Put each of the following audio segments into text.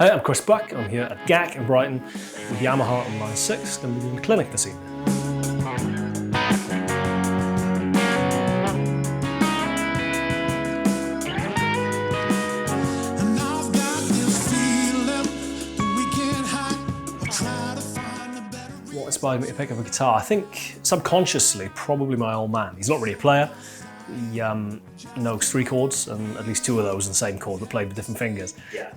Hi, I'm Chris Buck. I'm here at GAK in Brighton with Yamaha Line 6. Going to be doing a clinic this evening. What inspired me to pick up a guitar? I think subconsciously, probably my old man. He's not really a player. He knows 3 chords, and at least 2 of those in the same chord, but played with different fingers. Yeah.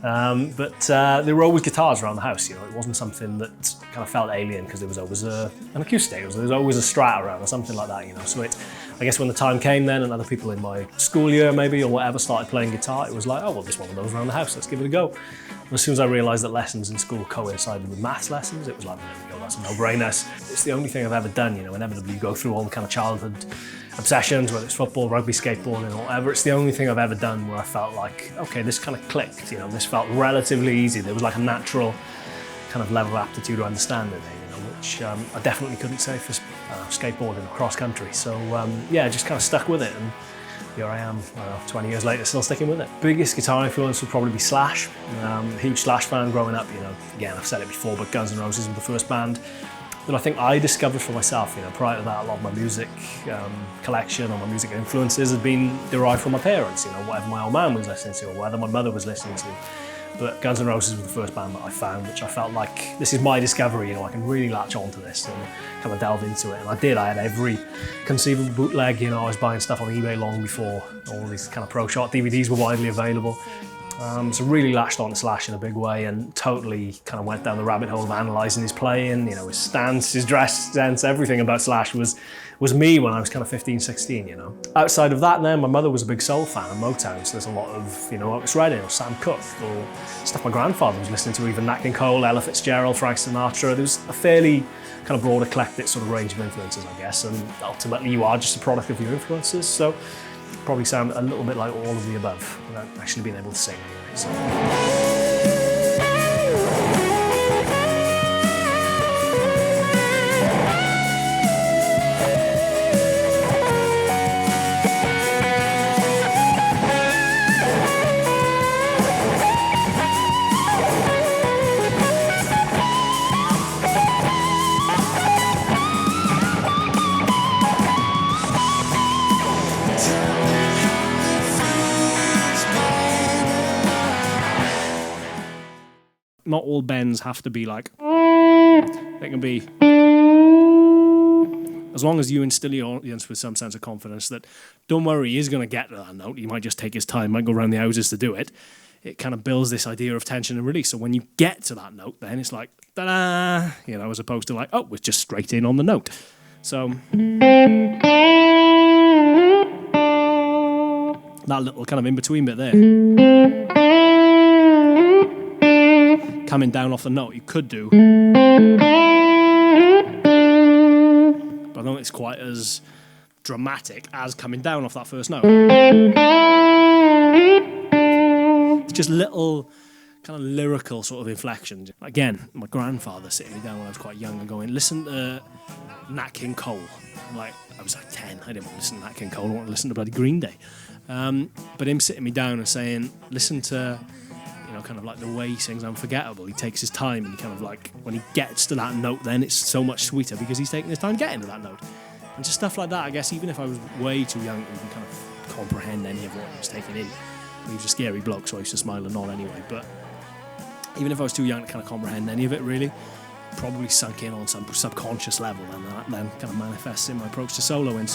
But there were always guitars around the house, you know. It wasn't something that kind of felt alien because there was always an acoustic, there was always a Strat around or something like that, you know. So I guess when the time came then and other people in my school year maybe or whatever started playing guitar, it was like, oh, well, there's one of those around the house, let's give it a go. And as soon as I realised that lessons in school coincided with maths lessons, it was like, there we go, that's a no-brainer. It's the only thing I've ever done, you know. Inevitably you go through all the kind of childhood obsessions, whether it's football, rugby, skateboarding, or whatever. It's the only thing I've ever done where I felt like, okay, this kind of clicked, you know, this felt relatively easy. There was like a natural kind of level of aptitude or understanding there, you know, which I definitely couldn't say for skateboarding or cross country. So yeah, just kind of stuck with it, and here I am, 20 years later, still sticking with it. Biggest guitar influence would probably be Slash. Huge Slash fan growing up, you know, again, I've said it before, but Guns N' Roses was the first band that I think I discovered for myself. You know, prior to that, a lot of my music collection or my music influences had been derived from my parents, you know, whatever my old man was listening to or whatever my mother was listening to. But Guns N' Roses was the first band that I found, which I felt like, this is my discovery, you know, I can really latch onto this and kind of delve into it. And I did, I had every conceivable bootleg, you know, I was buying stuff on eBay long before all these kind of Pro Shot DVDs were widely available. So really latched on to Slash in a big way and totally kind of went down the rabbit hole of analysing his playing, you know, his stance, his dress sense, everything about Slash was me when I was kind of 15, 16, you know. Outside of that then, my mother was a big soul fan of Motown, so there's a lot of, you know, Otis Redding or Sam Cooke or stuff my grandfather was listening to, even Nat King Cole, Ella Fitzgerald, Frank Sinatra. There was a fairly kind of broad, eclectic sort of range of influences, I guess, and ultimately you are just a product of your influences, so probably sound a little bit like all of the above without actually being able to sing anyway. So. Not all bends have to be like, they can be, as long as you instill your audience with some sense of confidence that, don't worry, he is going to get to that note, he might just take his time, might go around the houses to do it. It kind of builds this idea of tension and release. So when you get to that note, then it's like, ta-da, you know, as opposed to like, oh, it's just straight in on the note. So that little kind of in-between bit there. Coming down off the note, you could do, but I don't think it's quite as dramatic as coming down off that first note. It's just little kind of lyrical sort of inflections. Again, my grandfather sitting me down when I was quite young and going, listen to Nat King Cole. I was like 10, I didn't want to listen to Nat King Cole, I wanted to listen to bloody Green Day. But him sitting me down and saying, listen to, you know, kind of like the way he sings Unforgettable. He takes his time and he kind of like, when he gets to that note, then it's so much sweeter because he's taking his time getting to that note. And just stuff like that, I guess, even if I was way too young to even kind of comprehend any of what he was taking in. He was a scary bloke, so I used to smile and nod anyway. But even if I was too young to kind of comprehend any of it, really, probably sunk in on some subconscious level, and that then kind of manifests in my approach to soloing.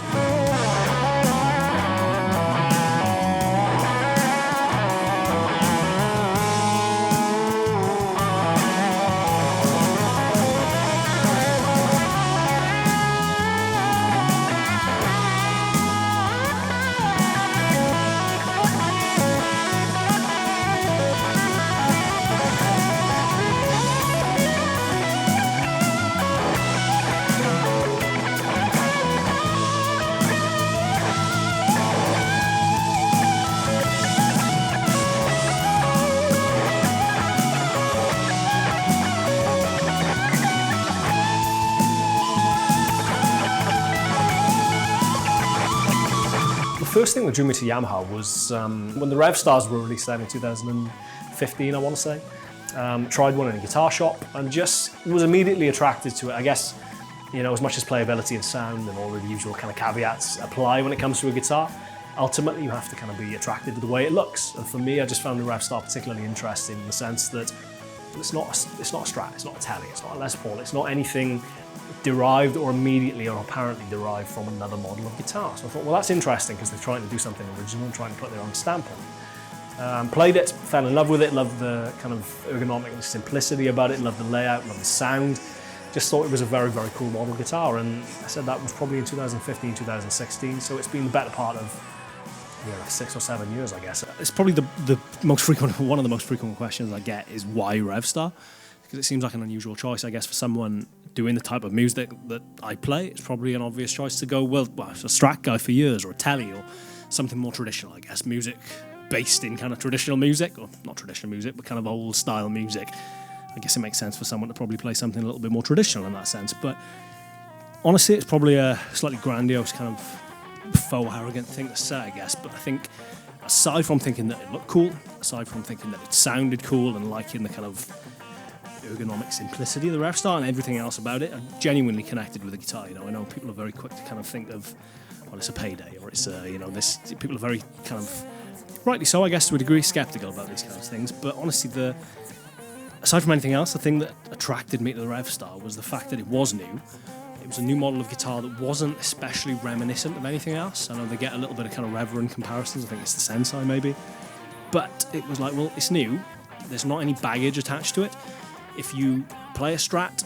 The first thing that drew me to Yamaha was when the Revstars were released out in 2015, I want to say. Tried one in a guitar shop and just was immediately attracted to it. I guess, you know, as much as playability and sound and all of the usual kind of caveats apply when it comes to a guitar, ultimately you have to kind of be attracted to the way it looks. And for me, I just found the Revstar particularly interesting in the sense that it's not a Strat, it's not a Tele, it's not a Les Paul, it's not anything derived or immediately or apparently derived from another model of guitar. So I thought, well, that's interesting because they're trying to do something original and trying to put their own stamp on it. Played it, fell in love with it, loved the kind of ergonomic simplicity about it, loved the layout, loved the sound. Just thought it was a very, very cool model guitar, and I said that was probably in 2015, 2016, so it's been the better part of 6 or 7 years, I guess. It's probably the most frequent, one of the most frequent questions I get is why Revstar? Because it seems like an unusual choice, I guess, for someone doing the type of music that I play. It's probably an obvious choice to go, well, it's a Strat guy for years, or a Tele, or something more traditional, I guess, music based in kind of traditional music, or not traditional music, but kind of old style music. I guess it makes sense for someone to probably play something a little bit more traditional in that sense. But honestly, it's probably a slightly grandiose kind of faux arrogant thing to say, I guess. But I think, aside from thinking that it looked cool, aside from thinking that it sounded cool and liking the kind of ergonomic simplicity of the Revstar and everything else about it, I genuinely connected with the guitar. You know, I know people are very quick to kind of think of, well, it's a payday, or it's you know, this. People are very kind of, rightly so, I guess, to a degree, skeptical about these kinds of things. But honestly, aside from anything else, the thing that attracted me to the Revstar was the fact that it was new. It was a new model of guitar that wasn't especially reminiscent of anything else. I know they get a little bit of kind of reverend comparisons. I think it's the Sensei maybe. But it was like, well, it's new. There's not any baggage attached to it. If you play a Strat,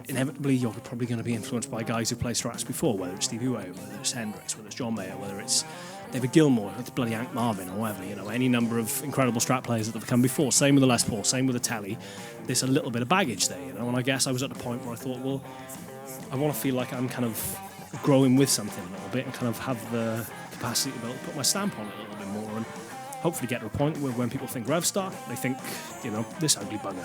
inevitably you're probably going to be influenced by guys who played Strats before, whether it's Stevie Ray, whether it's Hendrix, whether it's John Mayer, whether it's David Gilmour, it's bloody Hank Marvin, or whatever, you know, any number of incredible Strat players that have come before. Same with the Les Paul, same with the Tele. There's a little bit of baggage there, you know, and I guess I was at the point where I thought, well, I want to feel like I'm kind of growing with something a little bit and kind of have the capacity to be able to put my stamp on it a little bit more and hopefully get to a point where when people think Revstar, they think, you know, this ugly bugger.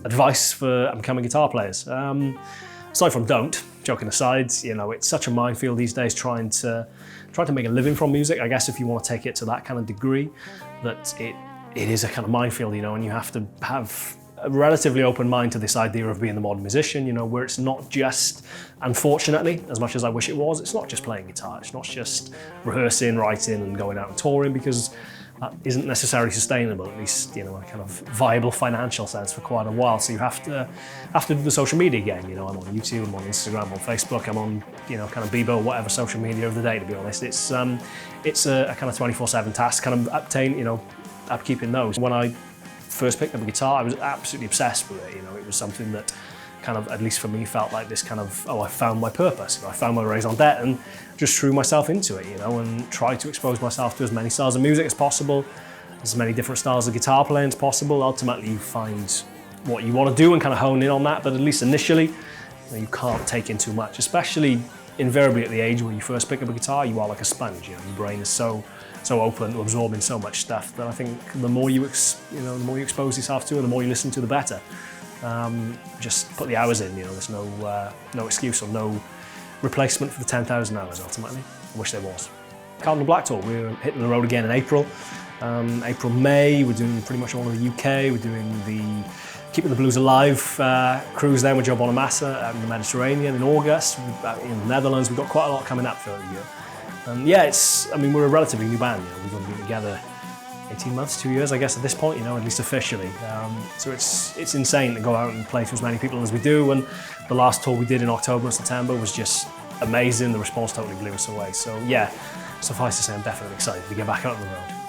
Advice for upcoming guitar players. Aside from don't, joking aside, you know, it's such a minefield these days trying to make a living from music. I guess if you want to take it to that kind of degree, that it is a kind of minefield, you know, and you have to have a relatively open mind to this idea of being the modern musician, you know, where it's not just, unfortunately, as much as I wish it was, it's not just playing guitar, it's not just rehearsing, writing and going out and touring, because that isn't necessarily sustainable, at least, you know, in a kind of viable financial sense for quite a while. So you have to do the social media game. You know, I'm on YouTube, I'm on Instagram, I'm on Facebook, I'm on, you know, kind of Bebo, whatever social media of the day, to be honest. It's a kind of 24/7 task, kind of upkeeping those. When I first picked up a guitar, I was absolutely obsessed with it. You know, it was something that kind of, at least for me, felt like this kind of, I found my purpose. You know, I found my raison d'etre and just threw myself into it, you know, and tried to expose myself to as many styles of music as possible, as many different styles of guitar playing as possible. Ultimately, you find what you want to do and kind of hone in on that, but at least initially, you know, you can't take in too much, especially invariably at the age when you first pick up a guitar, you are like a sponge, you know, your brain is so open to absorbing so much stuff that I think the more you expose yourself to and the more you listen to, the better. Just put the hours in, you know, there's no excuse or no replacement for the 10,000 hours ultimately. I wish there was. Cardinal Black Tour, we're hitting the road again in April. April, May, we're doing pretty much all of the UK, we're doing the Keeping the Blues Alive cruise then with Joe Bonamassa out in the Mediterranean in August. In the Netherlands, we've got quite a lot coming up throughout the year. And yeah, we're a relatively new band, you know, we've only been together 18 months, 2 years, I guess, at this point, you know, at least officially. So it's insane to go out and play to as many people as we do. And the last tour we did in October and September was just amazing. The response totally blew us away. So yeah, suffice to say, I'm definitely excited to get back out on the road.